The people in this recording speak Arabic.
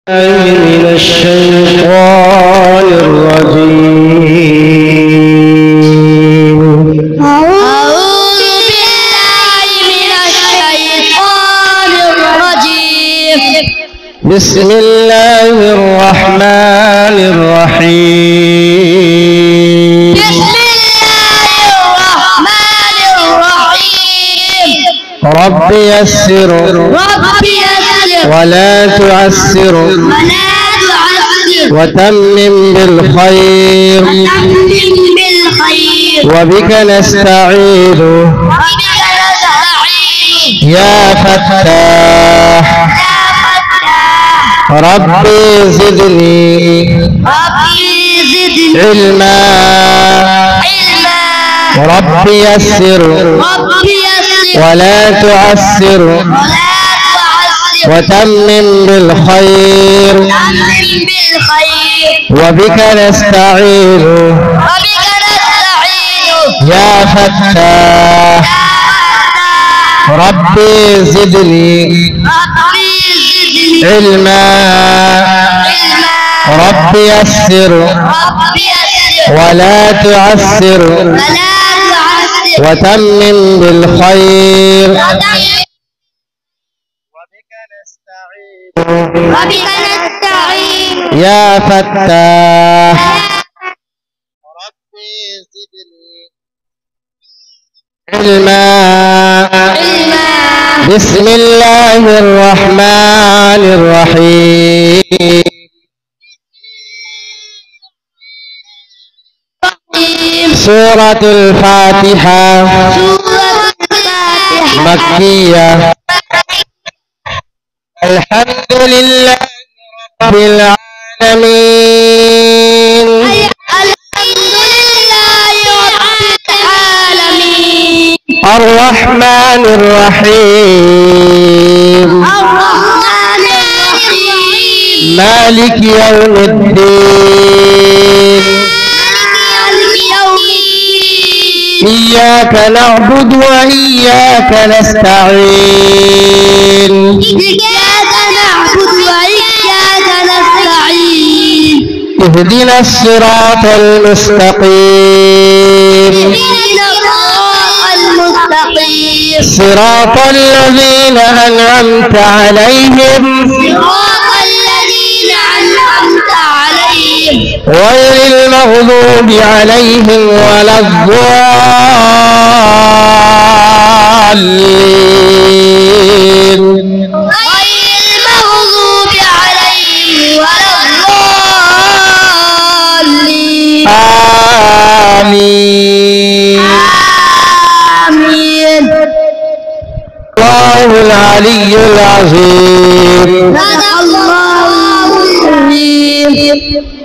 من الشيطان الرجيم. أعوذ بالله من الشيطان الرجيم. بسم الله الرحمن الرحيم. بسم الله الرحمن الرحيم. رب يسر رب يسر ولا تعسر وتمم بالخير وبك نستعين يا فتاح ربي زدني علما ربي يسر ولا تعسر وتمم بالخير وبك نستعين يا فتاح ربي زدني علما ربي يسر ولا تعسر وتمم بالخير وبك نستعين يا فتاح ربي زدني علما بسم الله الرحمن الرحيم. سورة الفاتحة مكية. الحمد لله رب العالمين. الحمد لله رب العالمين. الرحمن الرحيم. الرحمن الرحيم. مالك يوم الدين. إياك نعبد وإياك نستعين. إياك نعبد وإياك نستعين. اهدنا الصراط المستقيم. صراط الذين أنعمت عليهم غير المغضوب عليهم ولا الضالين. آمين. الله العلي العظيم. صدق الله العظيم.